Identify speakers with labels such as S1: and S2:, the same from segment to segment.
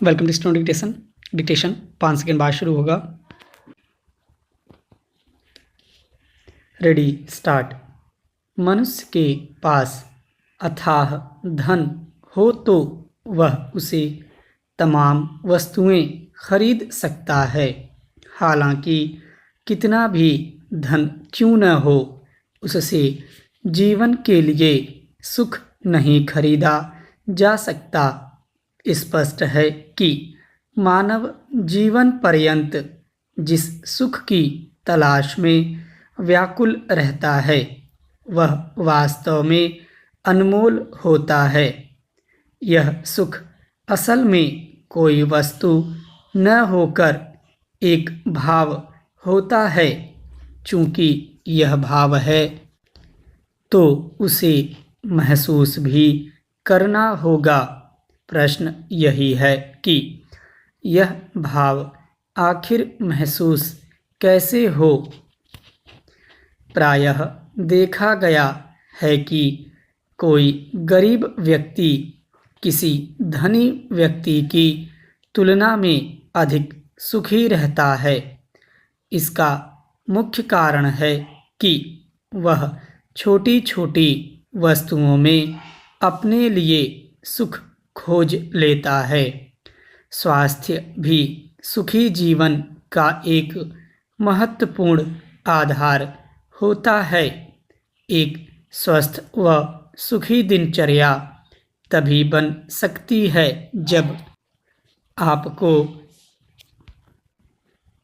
S1: Welcome to student dictation 5 second बाद शुरू होगा। Ready start. मनुष्य के पास अथाह धन हो तो वह उसे तमाम वस्तुएं खरीद सकता है। हालांकि कितना भी धन क्यों न हो, उससे जीवन के लिए सुख नहीं खरीदा जा सकता। स्पष्ट है कि मानव जीवन पर्यंत जिस सुख की तलाश में व्याकुल रहता है वह वास्तव में अनमोल होता है। यह सुख असल में कोई वस्तु न होकर एक भाव होता है। चूंकि यह भाव है तो उसे महसूस भी करना होगा। प्रश्न यही है कि यह भाव आखिर महसूस कैसे हो। प्रायः देखा गया है कि कोई गरीब व्यक्ति किसी धनी व्यक्ति की तुलना में अधिक सुखी रहता है। इसका मुख्य कारण है कि वह छोटी छोटी वस्तुओं में अपने लिए सुख खोज लेता है। स्वास्थ्य भी सुखी जीवन का एक महत्वपूर्ण आधार होता है। एक स्वस्थ व सुखी दिनचर्या तभी बन सकती है जब आपको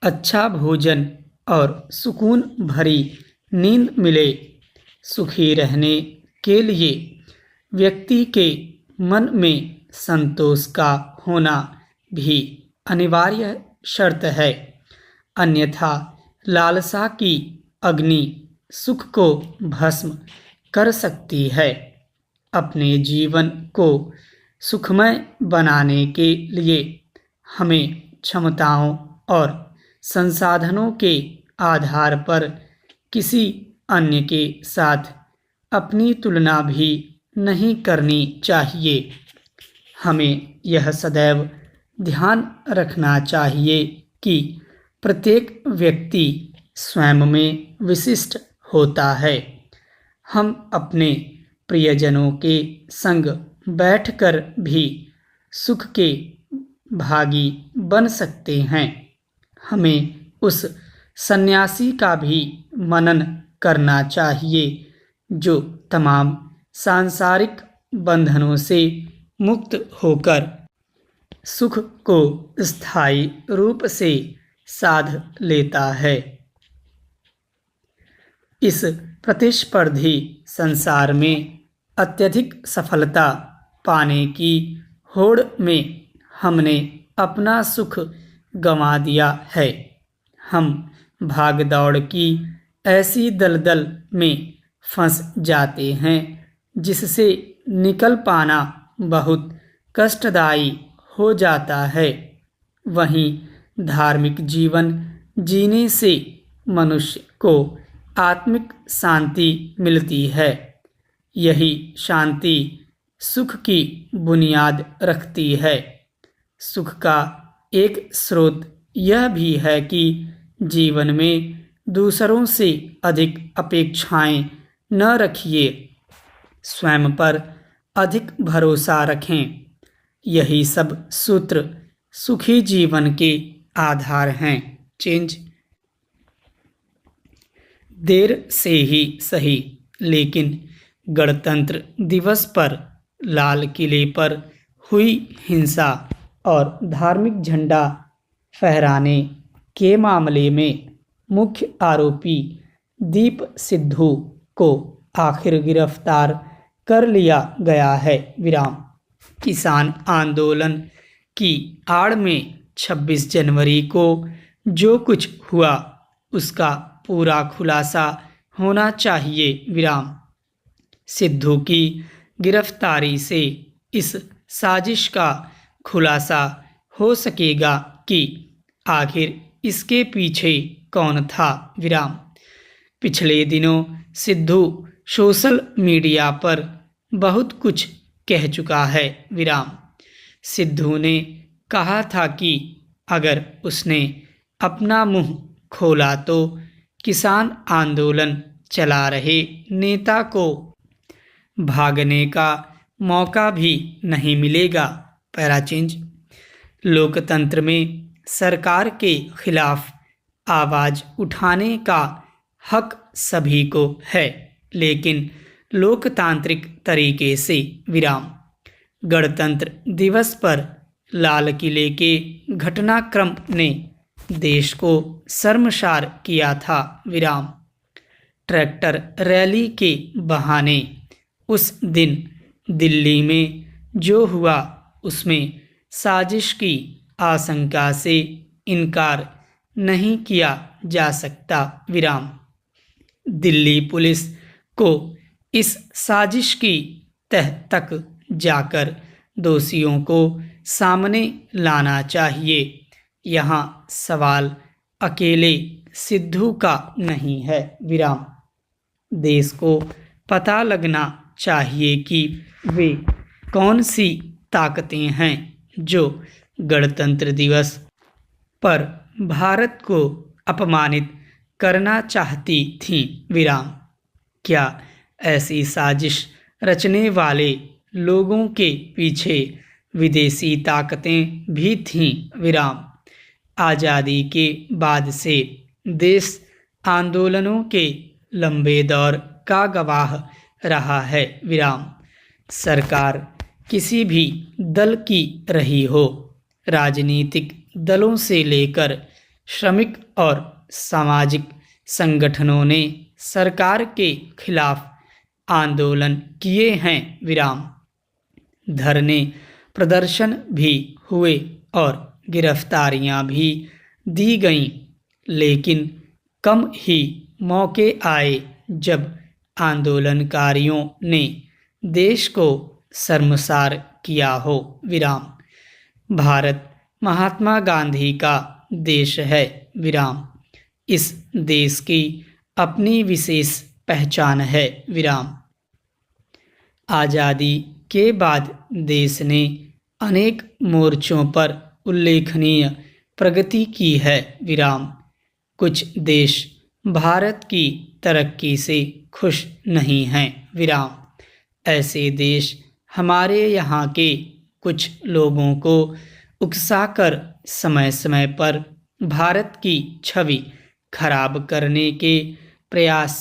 S1: अच्छा भोजन और सुकून भरी नींद मिले। सुखी रहने के लिए व्यक्ति के मन में संतोष का होना भी अनिवार्य शर्त है। अन्यथा लालसा की अग्नि सुख को भस्म कर सकती है। अपने जीवन को सुखमय बनाने के लिए हमें क्षमताओं और संसाधनों के आधार पर किसी अन्य के साथ अपनी तुलना भी नहीं करनी चाहिए। हमें यह सदैव ध्यान रखना चाहिए कि प्रत्येक व्यक्ति स्वयं में विशिष्ट होता है। हम अपने प्रियजनों के संग बैठकर भी सुख के भागी बन सकते हैं। हमें उस सन्यासी का भी मनन करना चाहिए जो तमाम सांसारिक बंधनों से मुक्त होकर सुख को स्थायी रूप से साध लेता है। इस प्रतिस्पर्धी संसार में अत्यधिक सफलता पाने की होड़ में हमने अपना सुख गंवा दिया है। हम भाग दौड़ की ऐसी दलदल में फंस जाते हैं जिससे निकल पाना बहुत कष्टदायी हो जाता है। वहीं धार्मिक जीवन जीने से मनुष्य को आत्मिक शांति मिलती है। यही शांति सुख की बुनियाद रखती है। सुख का एक स्रोत यह भी है कि जीवन में दूसरों से अधिक अपेक्षाएं न रखिए। स्वयं पर अधिक भरोसा रखें। यही सब सूत्र सुखी जीवन के आधार हैं। चेंज देर से ही सही, लेकिन गणतंत्र दिवस पर लाल किले पर हुई हिंसा और धार्मिक झंडा फहराने के मामले में मुख्य आरोपी दीप सिद्धू को आखिर गिरफ्तार कर लिया गया है। विराम। किसान आंदोलन की आड़ में 26 जनवरी को जो कुछ हुआ उसका पूरा खुलासा होना चाहिए। विराम। सिद्धू की गिरफ्तारी से इस साजिश का खुलासा हो सकेगा कि आखिर इसके पीछे कौन था। विराम। पिछले दिनों सिद्धू सोशल मीडिया पर बहुत कुछ कह चुका है। विराम। सिद्धू ने कहा था कि अगर उसने अपना मुंह खोला तो किसान आंदोलन चला रहे नेता को भागने का मौका भी नहीं मिलेगा। Para change. लोकतंत्र में सरकार के खिलाफ आवाज़ उठाने का हक सभी को है, लेकिन लोकतांत्रिक तरीके से। विराम। गणतंत्र दिवस पर लाल किले के घटनाक्रम ने देश को शर्मसार किया था। विराम। ट्रैक्टर रैली के बहाने उस दिन दिल्ली में जो हुआ उसमें साजिश की आशंका से इनकार नहीं किया जा सकता। विराम। दिल्ली पुलिस को इस साजिश की तह तक जाकर दोषियों को सामने लाना चाहिए। यहाँ सवाल अकेले सिद्धू का नहीं है। विराम। देश को पता लगना चाहिए कि वे कौन सी ताकतें हैं जो गणतंत्र दिवस पर भारत को अपमानित करना चाहती थीं। विराम। क्या ऐसी साजिश रचने वाले लोगों के पीछे विदेशी ताकतें भी थीं। विराम। आज़ादी के बाद से देश आंदोलनों के लंबे दौर का गवाह रहा है। विराम। सरकार किसी भी दल की रही हो, राजनीतिक दलों से लेकर श्रमिक और सामाजिक संगठनों ने सरकार के खिलाफ आंदोलन किए हैं। विराम। धरने प्रदर्शन भी हुए और गिरफ्तारियां भी दी गईं, लेकिन कम ही मौके आए जब आंदोलनकारियों ने देश को शर्मसार किया हो। विराम। भारत महात्मा गांधी का देश है। विराम। इस देश की अपनी विशेष पहचान है। विराम। आज़ादी के बाद देश ने अनेक मोर्चों पर उल्लेखनीय प्रगति की है। विराम। कुछ देश भारत की तरक्की से खुश नहीं हैं। विराम। ऐसे देश हमारे यहाँ के कुछ लोगों को उकसाकर समय समय पर भारत की छवि खराब करने के प्रयास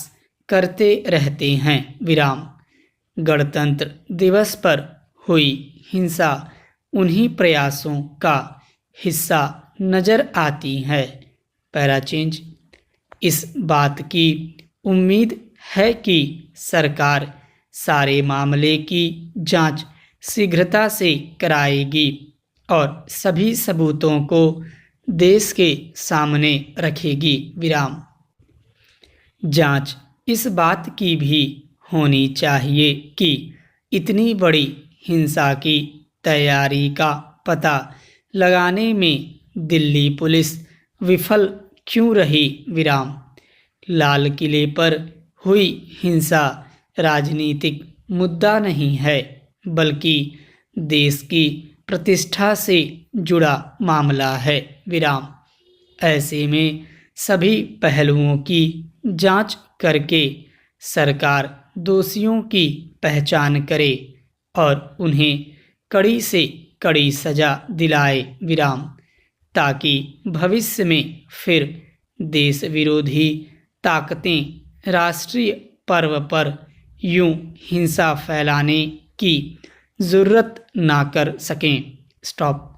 S1: करते रहते हैं। विराम। गणतंत्र दिवस पर हुई हिंसा उन्हीं प्रयासों का हिस्सा नजर आती है। Para change. इस बात की उम्मीद है कि सरकार सारे मामले की जांच शीघ्रता से कराएगी और सभी सबूतों को देश के सामने रखेगी। विराम। जांच इस बात की भी होनी चाहिए कि इतनी बड़ी हिंसा की तैयारी का पता लगाने में दिल्ली पुलिस विफल क्यों रही। विराम। लाल किले पर हुई हिंसा राजनीतिक मुद्दा नहीं है, बल्कि देश की प्रतिष्ठा से जुड़ा मामला है। विराम। ऐसे में सभी पहलुओं की जांच करके सरकार दोषियों की पहचान करे और उन्हें कड़ी से कड़ी सजा दिलाए। विराम। ताकि भविष्य में फिर देश विरोधी ताकतें राष्ट्रीय पर्व पर यूं हिंसा फैलाने की ज़रूरत ना कर सकें। स्टॉप।